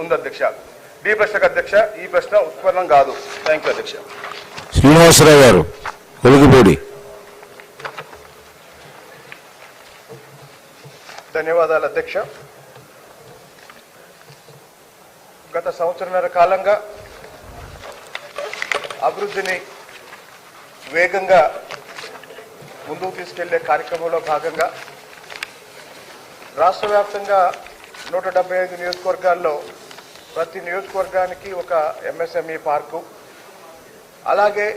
ఉంది అధ్యక్ష. బి ప్రశ్నకు అధ్యక్ష, ఈ ప్రశ్న ఉత్పన్నం కాదు. థ్యాంక్ యూ అధ్యక్ష. శ్రీనివాసరావు గారు, కొలుగుపూడి. ధన్యవాదాలు అధ్యక్ష. గత సంవత్సరన్నర కాలంగా అభివృద్ధిని వేగంగా ముందుకు తీసుకెళ్లే కార్యక్రమంలో భాగంగా రాష్ట్ర వ్యాప్తంగా 175 నియోజకవర్గాల్లో ప్రతి నియోజకవర్గానికి ఒక ఎంఎస్ఎంఈ పార్కు, అలాగే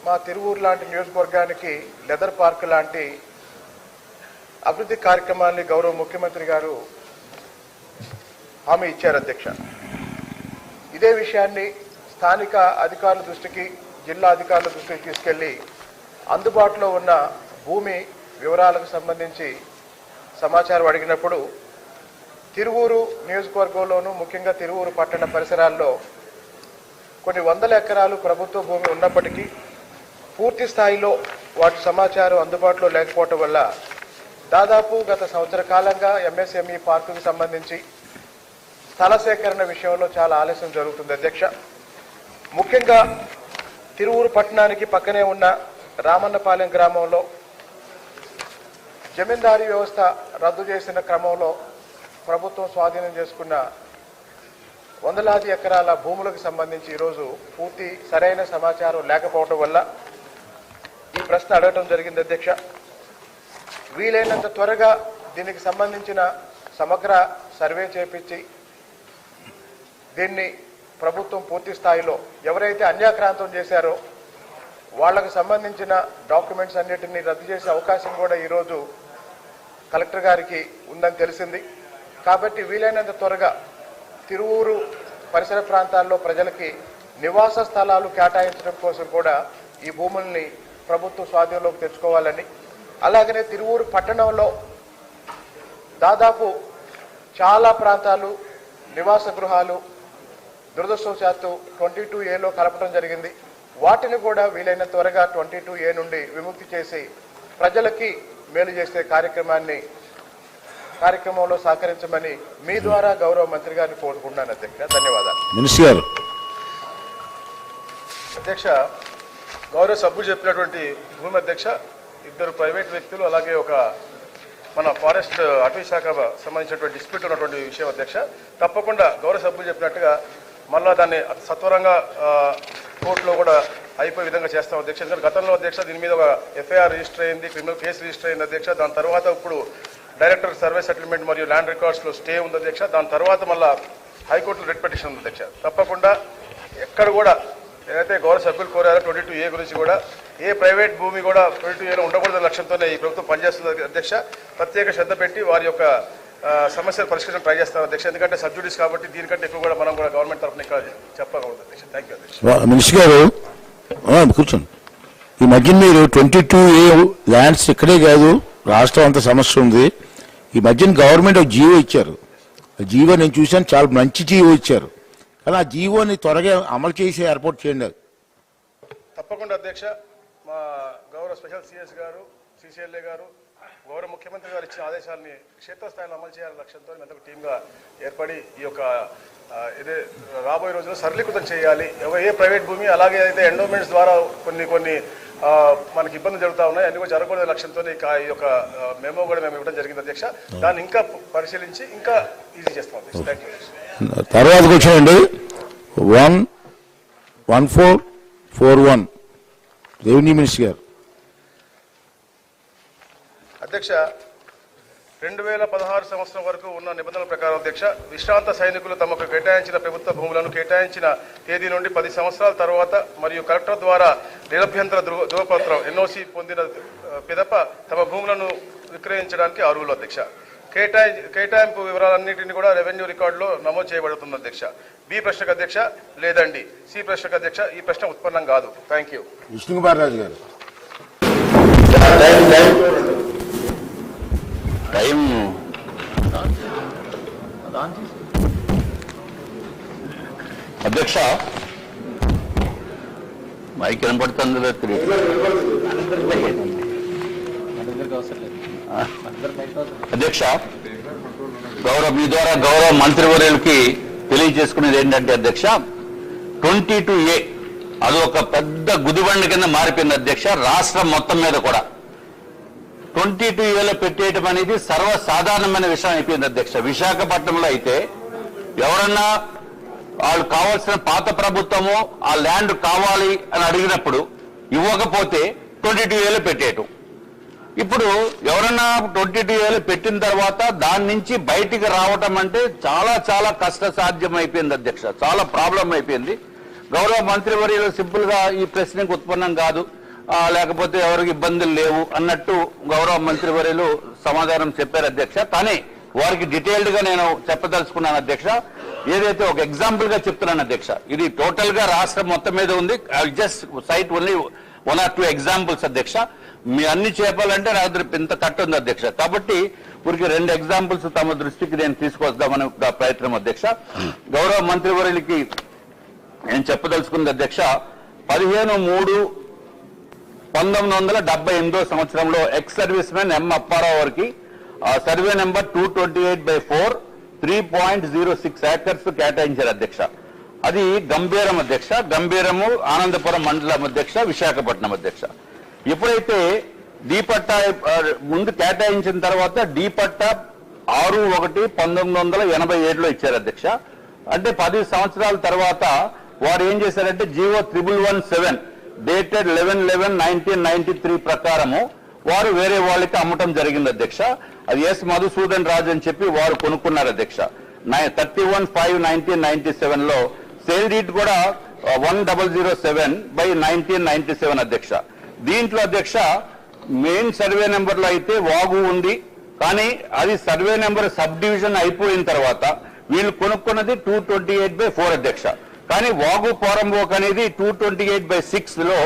మా తిరువూరు లాంటి నియోజకవర్గానికి లెదర్ పార్క్ లాంటి అభివృద్ధి కార్యక్రమాన్ని గౌరవ ముఖ్యమంత్రి గారు హామీ ఇచ్చారు అధ్యక్ష. ఇదే విషయాన్ని స్థానిక అధికారుల దృష్టికి, జిల్లా అధికారుల దృష్టికి తీసుకెళ్లి అందుబాటులో ఉన్న భూమి వివరాలకు సంబంధించి సమాచారం అడిగినప్పుడు తిరువూరు నియోజకవర్గంలోనూ ముఖ్యంగా తిరువూరు పట్టణ పరిసరాల్లో కొన్ని వందల ఎకరాలు ప్రభుత్వ భూమి ఉన్నప్పటికీ పూర్తి స్థాయిలో వాటి సమాచారం అందుబాటులో లేకపోవటం వల్ల దాదాపు గత సంవత్సర కాలంగా ఎంఎస్ఎంఈ పార్కుకు సంబంధించి స్థల సేకరణ విషయంలో చాలా ఆలస్యం జరుగుతుంది అధ్యక్ష. ముఖ్యంగా తిరువూరు పట్టణానికి పక్కనే ఉన్న రామన్నపాలెం గ్రామంలో జమీందారీ వ్యవస్థ రద్దు చేసిన క్రమంలో ప్రభుత్వం స్వాధీనం చేసుకున్న వందలాది ఎకరాల భూములకు సంబంధించి ఈరోజు పూర్తి సరైన సమాచారం లేకపోవడం వల్ల ఈ ప్రశ్న అడగటం జరిగింది అధ్యక్ష. వీలైనంత త్వరగా దీనికి సంబంధించిన సమగ్ర సర్వే చేపించి దీన్ని ప్రభుత్వం పూర్తి స్థాయిలో ఎవరైతే అన్యాక్రాంతం చేశారో వాళ్లకు సంబంధించిన డాక్యుమెంట్స్ అన్నిటినీ రద్దు చేసే అవకాశం కూడా ఈరోజు కలెక్టర్ గారికి ఉందని తెలిసింది. కాబట్టి వీలైనంత త్వరగా తిరువూరు పరిసర ప్రాంతాల్లో ప్రజలకి నివాస స్థలాలు కేటాయించడం కోసం కూడా ఈ భూముల్ని ప్రభుత్వ స్వాధీనంలోకి తెచ్చుకోవాలని, అలాగనే తిరువూరు పట్టణంలో దాదాపు చాలా ప్రాంతాలు నివాస గృహాలు దురదృష్టవశాత్తు 22A కలపడం జరిగింది. వాటిని కూడా వీలైనంత త్వరగా 22A నుండి విముక్తి చేసి ప్రజలకి మేలు చేసే కార్యక్రమంలో సహకరించమని మీ ద్వారా గౌరవ మంత్రి గారిని కోరుకుంటున్నాను అధ్యక్ష. ధన్యవాదాలు. మినిస్టర్ గారు. అధ్యక్ష, గౌరవ సభ్యులు చెప్పినటువంటి భూమి అధ్యక్ష, ఇద్దరు ప్రైవేట్ వ్యక్తులు అలాగే ఒక మన ఫారెస్ట్ అటవీ శాఖ సంబంధించినటువంటి డిస్ప్యూట్ ఉన్నటువంటి విషయం అధ్యక్ష. తప్పకుండా గౌరవ సభ్యులు చెప్పినట్టుగా మళ్ళా దాన్ని సత్వరంగా కోర్టులో కూడా అయిపోయే విధంగా చేస్తాం అధ్యక్ష. ఎందుకంటే గతంలో అధ్యక్ష దీని మీద ఒక ఎఫ్ఐఆర్ రిజిస్టర్ అయింది, క్రిమినల్ కేసు రిజిస్టర్ అయింది అధ్యక్ష. దాని తర్వాత ఇప్పుడు డైరెక్టర్ సర్వే సెటిల్మెంట్ మరియు ల్యాండ్ రికార్డ్స్లో స్టే ఉంది అధ్యక్ష. దాని తర్వాత మళ్ళా హైకోర్టులో రిట్ పిటిషన్ ఉంది అధ్యక్ష. తప్పకుండా ఎక్కడ కూడా ఏదైతే గౌరవ సభ్యులు కోరారో 22A గురించి కూడా ఏ ప్రైవేట్ భూమి కూడా 22Aలో ఉండకూడదనే లక్ష్యంతోనే ఈ ప్రభుత్వం పనిచేస్తుంది అధ్యక్ష. ప్రత్యేక శ్రద్ధ పెట్టి వారి యొక్క సమస్యలు పరిష్కరించడం ట్రై చేస్తాం అధ్యక్ష. ఎందుకంటే సబ్జుడీస్ కాబట్టి దీనికంటే ఎక్కువ కూడా మనం కూడా గవర్నమెంట్ తరఫున ఇక్కడ చెప్పకూడదు అధ్యక్ష. థ్యాంక్ యూ అధ్యక్ష. మినిస్టర్ గారు కూర్చోండి. ఈ మధ్య మీరు 22A ల్యాండ్స్ ఇక్కడే కాదు రాష్ట్రం అంత సమస్య ఉంది. ఈ మధ్యన గవర్నమెంట్ ఒక జీవో ఇచ్చారు. జీవో నేను చూశాను, చాలా మంచి జీవో ఇచ్చారు. కానీ ఆ జీవోని త్వరగా అమలు చేసి ఏర్పాటు చేయండి. తప్పకుండా అధ్యక్ష. మా గౌరవ స్పెషల్ సిఎస్ గారు, సిసిఎల్ఏ గారు, గౌరవ ముఖ్యమంత్రి గారు ఇచ్చిన ఆదేశాలని క్షేత్రస్థాయిలో అమలు చేయాలనే లక్ష్యంతో మేము ఒక టీమ్గా ఏర్పడి ఈ యొక్క ఇదే రాబోయే రోజుల్లో సరళీకృతం చేయాలి. ఏ ప్రైవేట్ భూమి అలాగే అయితే ఎండోమెంట్స్ ద్వారా కొన్ని మనకి ఇబ్బందులు జరుగుతూ ఉన్నాయి, అన్ని కూడా జరగకూడదు లక్ష్యంతో ఈ యొక్క మెమో కూడా మేము ఇవ్వడం జరిగింది అధ్యక్ష. దాన్ని ఇంకా పరిశీలించి ఇంకా ఈజీ చేస్తాం అధ్యక్ష. Thank you. తర్వాత కూర్చోండి. 1441 రెవెన్యూ మినిస్టర్ గారు. అధ్యక్ష, 2016 సంవత్సరం వరకు ఉన్న నిబంధనల ప్రకారం అధ్యక్ష, విశ్రాంత సైనికులు తమకు కేటాయించిన ప్రభుత్వ భూములను కేటాయించిన తేదీ నుండి 10 సంవత్సరాల తర్వాత మరియు కలెక్టర్ ద్వారా నిరభ్యంతర ధృవపత్రం ఎన్ఓసి పొందిన పిదప తమ భూములను విక్రయించడానికి అర్హులు అధ్యక్ష. కేటాయింపు వివరాలన్నింటినీ కూడా రెవెన్యూ రికార్డులో నమోదు చేయబడుతుంది అధ్యక్ష. బి ప్రశ్నకు అధ్యక్ష లేదండి. సి ప్రశ్నకు అధ్యక్ష ఈ ప్రశ్న ఉత్పన్నం కాదు. Thank you. విష్ణుకుమార్ రాజు గారు. అధ్యక్ష, మైక్ వినపడుతుంది. అధ్యక్ష, మీ ద్వారా గౌరవ మంత్రివర్యులకి తెలియజేసుకునేది ఏంటంటే అధ్యక్ష 22A అది ఒక పెద్ద గుదిబండి కింద మారిపోయింది అధ్యక్ష. రాష్ట్రం మొత్తం మీద కూడా 22Aలో పెట్టేయటం అనేది సర్వసాధారణమైన విషయం అయిపోయింది అధ్యక్ష. విశాఖపట్నంలో అయితే ఎవరన్నా వాళ్ళు కావాల్సిన పాత ప్రభుత్వము ఆ ల్యాండ్ కావాలి అని అడిగినప్పుడు ఇవ్వకపోతే 22Aలో పెట్టేయటం. ఇప్పుడు ఎవరన్నా 22Aలో పెట్టిన తర్వాత దాని నుంచి బయటికి రావటం అంటే చాలా చాలా కష్టసాధ్యం అయిపోయింది అధ్యక్ష. చాలా ప్రాబ్లం అయిపోయింది. గౌరవ మంత్రివర్యులు సింపుల్ గా ఈ ప్రశ్నకు ఉత్పన్నం కాదు, లేకపోతే ఎవరికి ఇబ్బందులు లేవు అన్నట్టు గౌరవ మంత్రివర్యులు సమాధానం చెప్పారు అధ్యక్ష. కానీ వారికి డీటెయిల్డ్ గా నేను చెప్పదలుచుకున్నాను అధ్యక్ష. ఏదైతే ఒక ఎగ్జాంపుల్ గా చెప్తున్నాను అధ్యక్ష, ఇది టోటల్ గా రాష్ట్రం మొత్తం మీద ఉంది. I just cite only 1 or 2 examples అధ్యక్ష. మీ అన్ని చెప్పాలంటే నా దగ్గర ఇంత కట్టు ఉంది అధ్యక్ష. కాబట్టి ఊరికి 2 ఎగ్జాంపుల్స్ తమ దృష్టికి నేను తీసుకొద్దామని ప్రయత్నం అధ్యక్ష. గౌరవ మంత్రివర్యులకి నేను చెప్పదలుచుకుంది అధ్యక్ష, 15/3/1978 సంవత్సరంలో ఎక్స్ సర్వీస్ మ్యాన్ ఎం అప్పారావు వారికి సర్వే నెంబర్ 228/4 3.06 acres కేటాయించారు అధ్యక్ష. అది గంభీరం అధ్యక్ష. గంభీరము ఆనందపురం మండలం అధ్యక్ష, విశాఖపట్నం అధ్యక్ష. ఎప్పుడైతే డీ పట్టా ముందు కేటాయించిన తర్వాత డీ పట్టా 6/1/1987లో ఇచ్చారు అధ్యక్ష. అంటే 10 సంవత్సరాల తర్వాత వారు ఏం చేశారంటే జీవో 1117 డేటెడ్ 11/11/1993 ప్రకారము వారు వేరే వాళ్ళకి అమ్మటం జరిగింది అధ్యక్ష. అది ఎస్ మధుసూదన్ రాజు అని చెప్పి వారు కొనుక్కున్నారు అధ్యక్ష. 31/5/1997లో సేల్ డీట్ కూడా 1007/1997 అధ్యక్ష. దీంట్లో అధ్యక్ష మెయిన్ సర్వే నెంబర్లో అయితే వాగు ఉంది, కానీ అది సర్వే నెంబర్ సబ్ డివిజన్ అయిపోయిన తర్వాత వీళ్ళు కొనుక్కున్నది 228/4 అధ్యక్ష. కానీ వాగు పోరంబోక్ అనేది 228/6లో